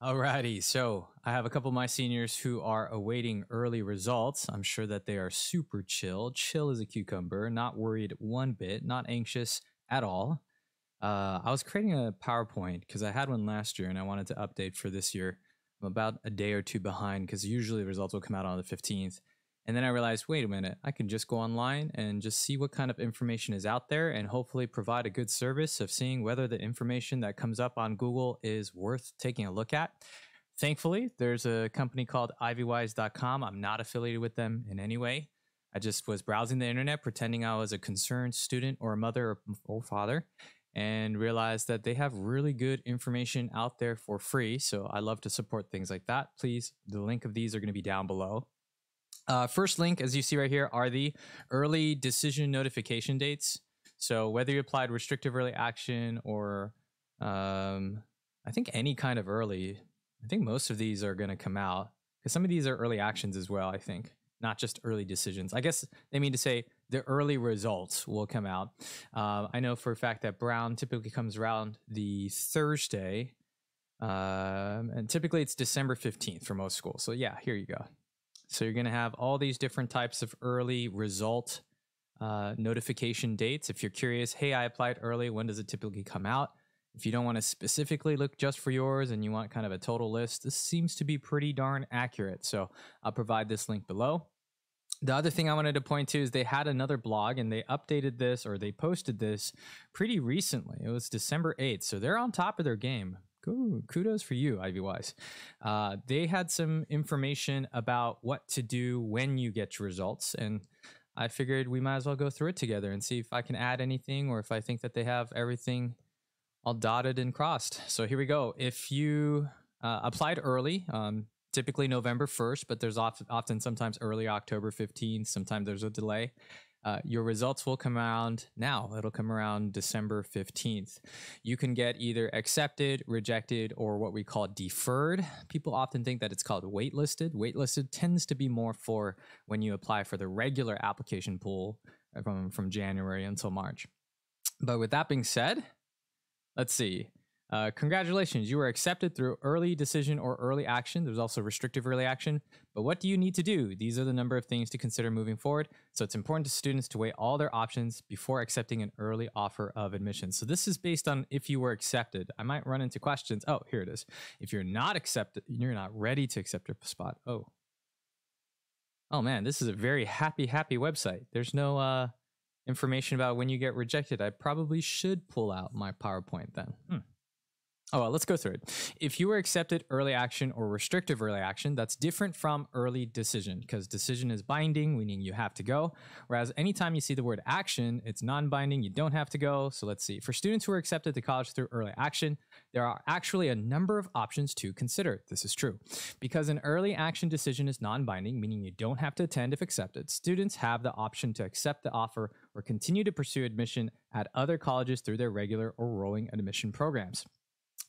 Alrighty, so I have a couple of my seniors who are awaiting early results. I'm sure that they are super chill, chill as a cucumber, not worried one bit, not anxious at all. I was creating a PowerPoint because I had one last year and I wanted to update for this year. I'm about a day or two behind because usually the results will come out on the 15th. And then I realized, wait a minute, I can just go online and just see what kind of information is out there and hopefully provide a good service of seeing whether the information that comes up on Google is worth taking a look at. Thankfully, there's a company called Ivywise.com. I'm not affiliated with them in any way. I just was browsing the internet, pretending I was a concerned student or a mother or father, and realized that they have really good information out there for free. So I love to support things like that. Please, the link of these are going to be down below. First link, as you see right here, are the early decision notification dates. So whether you applied restrictive early action or I think any kind of early, I think most of these are going to come out because some of these are early actions as well, I think, not just early decisions. I guess they mean to say the early results will come out. I know for a fact that Brown typically comes around the Thursday, and typically it's December 15th for most schools. So yeah, here you go. So you're going to have all these different types of early result notification dates. If you're curious, hey, I applied early, when does it typically come out? If you don't want to specifically look just for yours and you want kind of a total list, this seems to be pretty darn accurate. So I'll provide this link below. The other thing I wanted to point to is they had another blog and they updated this, or they posted this pretty recently. It was December 8th. So they're on top of their game. Kudos for you, Ivywise. They had some information about what to do when you get your results, and I figured we might as well go through it together and see if I can add anything or if I think that they have everything all dotted and crossed. So here we go. If you applied early, typically November 1st, but there's often sometimes early October 15th, sometimes there's a delay. Your results will come around now. It'll come around December 15th. You can get either accepted, rejected, or what we call deferred. People often think that it's called waitlisted. Waitlisted tends to be more for when you apply for the regular application pool from January until March. But with that being said, let's see. Congratulations, you were accepted through early decision or early action. There's also restrictive early action. But what do you need to do? These are the number of things to consider moving forward. So it's important to students to weigh all their options before accepting an early offer of admission. So this is based on if you were accepted. I might run into questions. Oh, here it is. If you're not accepted, you're not ready to accept your spot. Oh man, this is a very happy website. There's no information about when you get rejected. I probably should pull out my PowerPoint then. Oh, well, let's go through it. If you were accepted early action or restrictive early action, that's different from early decision because decision is binding, meaning you have to go. Whereas anytime you see the word action, it's non-binding, you don't have to go. So let's see. For students who are accepted to college through early action, there are actually a number of options to consider. This is true. Because an early action decision is non-binding, meaning you don't have to attend if accepted, students have the option to accept the offer or continue to pursue admission at other colleges through their regular or rolling admission programs.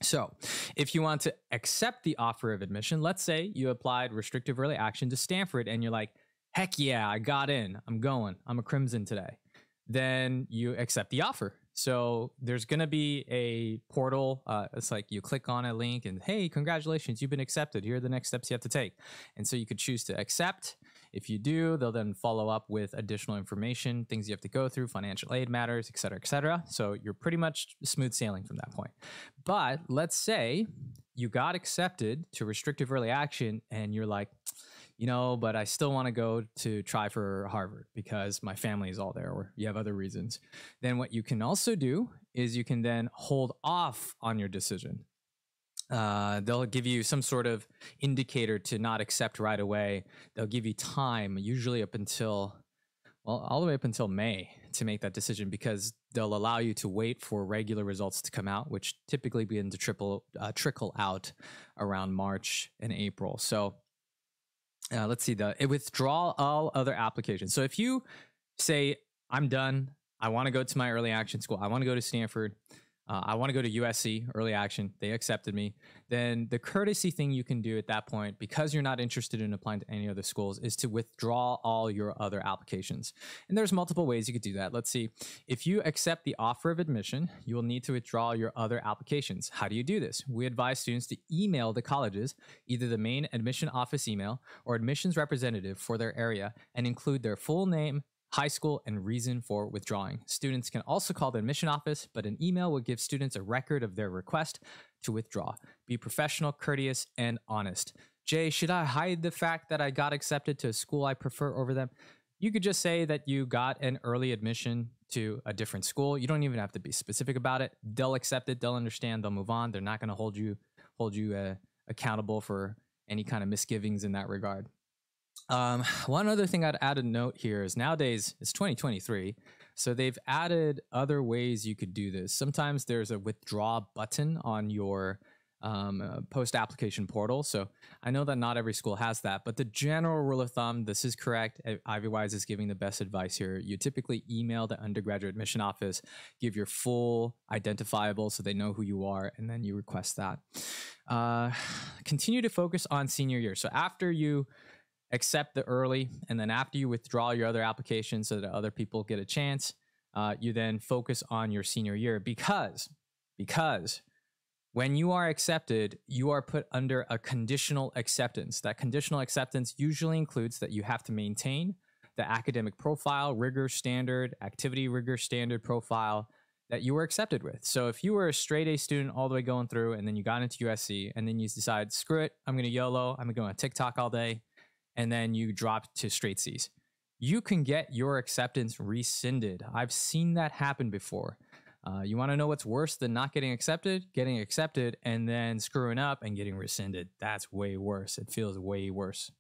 So if you want to accept the offer of admission, let's say you applied restrictive early action to Stanford and you're like, heck yeah, I got in, I'm going, I'm a Crimson today. Then you accept the offer. So there's going to be a portal. It's like you click on a link and, hey, congratulations, you've been accepted. Here are the next steps you have to take. And so you could choose to accept. If you do, they'll then follow up with additional information, things you have to go through, financial aid matters, et cetera, et cetera. So you're pretty much smooth sailing from that point. But let's say you got accepted to restrictive early action and you're like, but I still want to go to try for Harvard because my family is all there, or you have other reasons. Then what you can also do is you can then hold off on your decision. They'll give you some sort of indicator to not accept right away. They'll give you time, usually up until, all the way up until May to make that decision, because they'll allow you to wait for regular results to come out, which typically begin to trickle out around March and April. So let's see, withdraw all other applications. So if you say, I'm done, I want to go to my early action school, I want to go to Stanford, I want to go to USC, early action. They accepted me. Then the courtesy thing you can do at that point, because you're not interested in applying to any other schools, is to withdraw all your other applications. And there's multiple ways you could do that. Let's see. If you accept the offer of admission, you will need to withdraw your other applications. How do you do this? We advise students to email the colleges, either the main admission office email or admissions representative for their area, and include their full name, high school, and reason for withdrawing. Students can also call the admission office, but an email will give students a record of their request to withdraw. Be professional, courteous, and honest. Jay, should I hide the fact that I got accepted to a school I prefer over them? You could just say that you got an early admission to a different school. You don't even have to be specific about it. They'll accept it. They'll understand. They'll move on. They're not going to hold you accountable for any kind of misgivings in that regard. One other thing I'd add a note here is nowadays it's 2023, so they've added other ways you could do this. Sometimes there's a withdraw button on your post-application portal. So I know that not every school has that, but the general rule of thumb, this is correct. Ivywise is giving the best advice here. You typically email the undergraduate admission office, give your full identifiable so they know who you are, and then you request that. Continue to focus on senior year. So after you accept the early, and then after you withdraw your other applications so that other people get a chance, you then focus on your senior year because when you are accepted, you are put under a conditional acceptance. That conditional acceptance usually includes that you have to maintain the academic profile, rigor standard, activity rigor standard profile that you were accepted with. So if you were a straight A student all the way going through, and then you got into USC, and then you decide, screw it, I'm going to YOLO, I'm going to go on TikTok all day, and then you drop to straight C's, you can get your acceptance rescinded. I've seen that happen before. You want to know what's worse than not getting accepted? Getting accepted and then screwing up and getting rescinded. That's way worse. It feels way worse,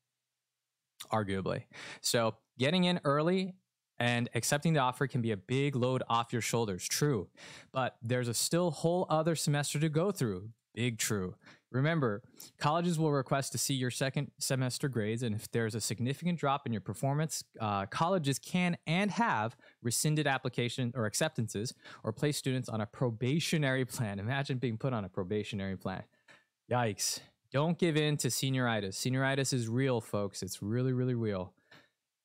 arguably. So getting in early and accepting the offer can be a big load off your shoulders. True. But there's a still whole other semester to go through. Big true. Remember, colleges will request to see your second semester grades, and if there's a significant drop in your performance, colleges can and have rescinded application or acceptances or place students on a probationary plan. Imagine being put on a probationary plan. Yikes. Don't give in to senioritis. Senioritis is real, folks. It's really, really real.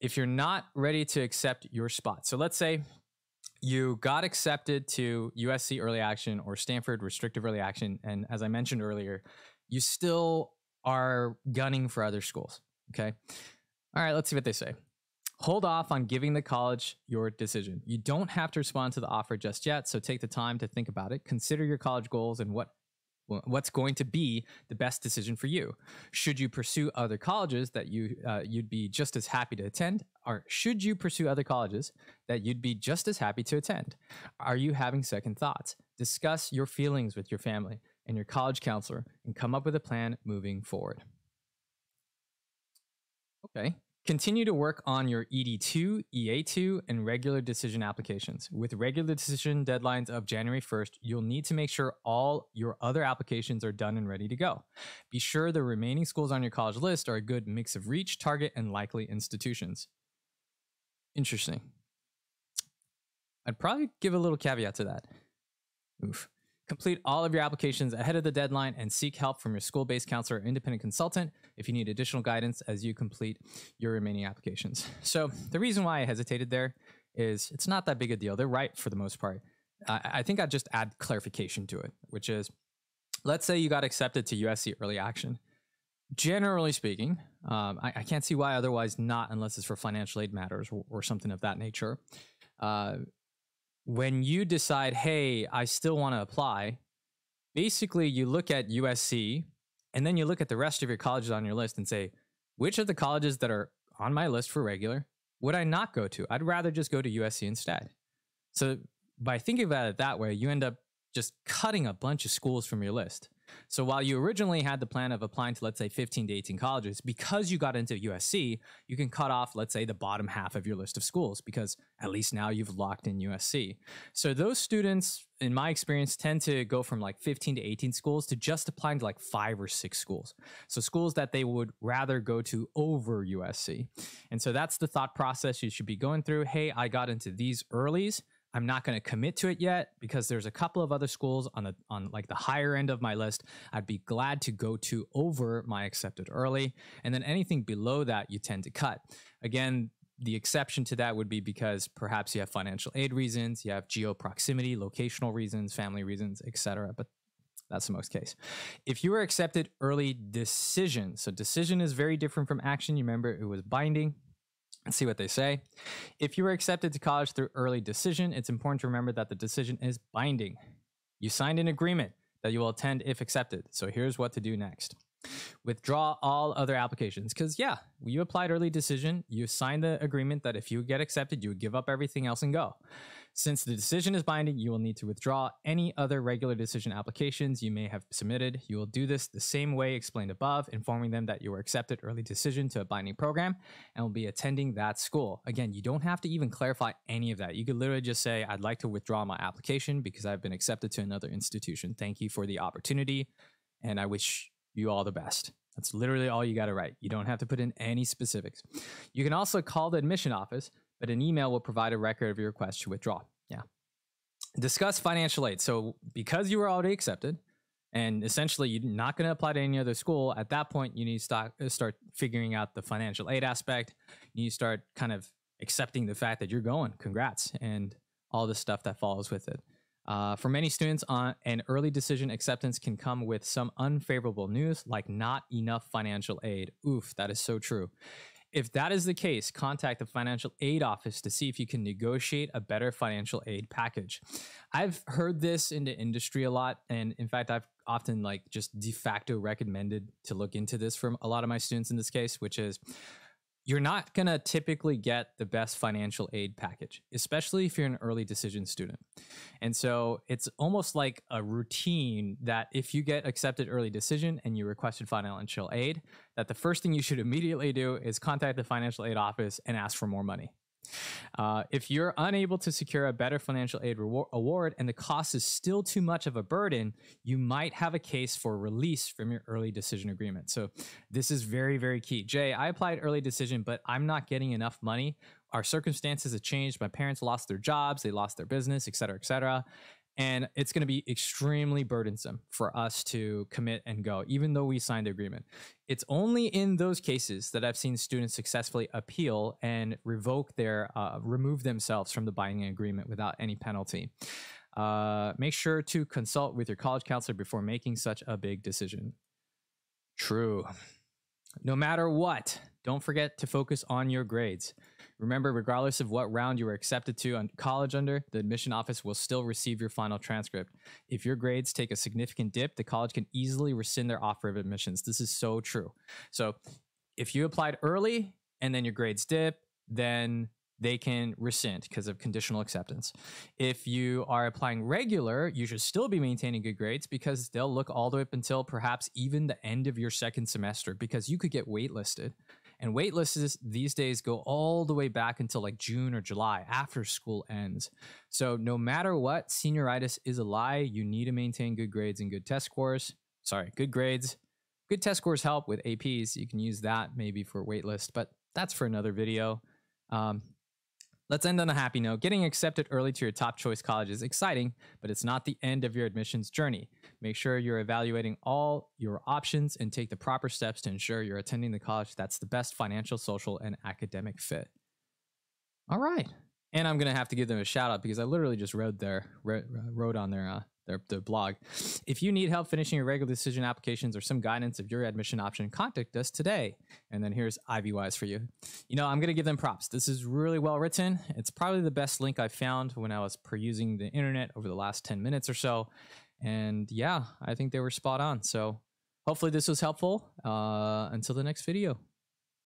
If you're not ready to accept your spot, so let's say you got accepted to USC early action or Stanford restrictive early action, and as I mentioned earlier, you still are gunning for other schools, okay? All right, let's see what they say. Hold off on giving the college your decision. You don't have to respond to the offer just yet, so take the time to think about it. Consider your college goals and what's going to be the best decision for you. Should you pursue other colleges that you'd be just as happy to attend? Or should you pursue other colleges that you'd be just as happy to attend? Are you having second thoughts? Discuss your feelings with your family and your college counselor and come up with a plan moving forward. Okay. Continue to work on your ED2, EA2, and regular decision applications. With regular decision deadlines of January 1st, you'll need to make sure all your other applications are done and ready to go. Be sure the remaining schools on your college list are a good mix of reach, target, and likely institutions. Interesting. I'd probably give a little caveat to that. Oof. Complete all of your applications ahead of the deadline and seek help from your school-based counselor or independent consultant if you need additional guidance as you complete your remaining applications. So the reason why I hesitated there is it's not that big a deal. They're right for the most part. I think I'd just add clarification to it, which is, let's say you got accepted to USC early action. Generally speaking, I can't see why otherwise not, unless it's for financial aid matters or something of that nature. When you decide, hey, I still want to apply, basically you look at USC and then you look at the rest of your colleges on your list and say, which of the colleges that are on my list for regular would I not go to? I'd rather just go to USC instead. So by thinking about it that way, you end up just cutting a bunch of schools from your list. So while you originally had the plan of applying to, let's say, 15 to 18 colleges, because you got into USC, you can cut off, let's say, the bottom half of your list of schools, because at least now you've locked in USC. So those students, in my experience, tend to go from like 15 to 18 schools to just applying to like 5 or 6 schools. So schools that they would rather go to over USC. And so that's the thought process you should be going through. Hey, I got into these earlies. I'm not going to commit to it yet because there's a couple of other schools on like the higher end of my list I'd be glad to go to over my accepted early. And then anything below that you tend to cut. Again, the exception to that would be because perhaps you have financial aid reasons, you have geo proximity, locational reasons, family reasons, etc. But that's the most case. If you were accepted early decision, so decision is very different from action. You remember it was binding. Let's see what they say. If you were accepted to college through early decision, it's important to remember that the decision is binding. You signed an agreement that you will attend if accepted. So here's what to do next. Withdraw all other applications. Because yeah, you applied early decision. You signed the agreement that if you get accepted, you would give up everything else and go. Since the decision is binding, you will need to withdraw any other regular decision applications you may have submitted. You will do this the same way explained above, informing them that you were accepted early decision to a binding program and will be attending that school. Again, you don't have to even clarify any of that. You could literally just say, I'd like to withdraw my application because I've been accepted to another institution. Thank you for the opportunity, and I wish you all the best. That's literally all you got to write. You don't have to put in any specifics. You can also call the admission office, but an email will provide a record of your request to withdraw. Yeah. Discuss financial aid. So because you were already accepted and essentially you're not going to apply to any other school, at that point, you need to start figuring out the financial aid aspect. You need to start kind of accepting the fact that you're going. Congrats. And all the stuff that follows with it. For many students, an early decision acceptance can come with some unfavorable news, like not enough financial aid. Oof, that is so true. If that is the case, contact the financial aid office to see if you can negotiate a better financial aid package. I've heard this in the industry a lot. And in fact, I've often like just de facto recommended to look into this from a lot of my students in this case, which is you're not going to typically get the best financial aid package, especially if you're an early decision student. And so it's almost like a routine that if you get accepted early decision and you requested financial aid, that the first thing you should immediately do is contact the financial aid office and ask for more money. If you're unable to secure a better financial aid award and the cost is still too much of a burden, you might have a case for release from your early decision agreement. So this is very, very key. Jay, I applied early decision, but I'm not getting enough money. Our circumstances have changed. My parents lost their jobs. They lost their business, et cetera, et cetera. And it's going to be extremely burdensome for us to commit and go, even though we signed the agreement. It's only in those cases that I've seen students successfully appeal and revoke their, remove themselves from the binding agreement without any penalty. Make sure to consult with your college counselor before making such a big decision. True. No matter what, don't forget to focus on your grades. Remember, regardless of what round you were accepted to on college under, the admission office will still receive your final transcript. If your grades take a significant dip, the college can easily rescind their offer of admissions. This is so true. So if you applied early and then your grades dip, then they can rescind because of conditional acceptance. If you are applying regular, you should still be maintaining good grades because they'll look all the way up until perhaps even the end of your second semester because you could get waitlisted. And wait lists these days go all the way back until like June or July after school ends. So no matter what, senioritis is a lie. You need to maintain good grades and good test scores. Sorry, good grades. Good test scores help with APs. You can use that maybe for waitlist, but that's for another video. Let's end on a happy note. Getting accepted early to your top choice college is exciting, but it's not the end of your admissions journey. Make sure you're evaluating all your options and take the proper steps to ensure you're attending the college that's the best financial, social, and academic fit. All right. And I'm going to have to give them a shout out because I literally just wrote on their blog. If you need help finishing your regular decision applications or some guidance of your admission option, contact us today. And then here's Ivywise for you. You know, I'm going to give them props. This is really well written. It's probably the best link I found when I was perusing the internet over the last 10 minutes or so. And yeah, I think they were spot on. So hopefully this was helpful. Until the next video.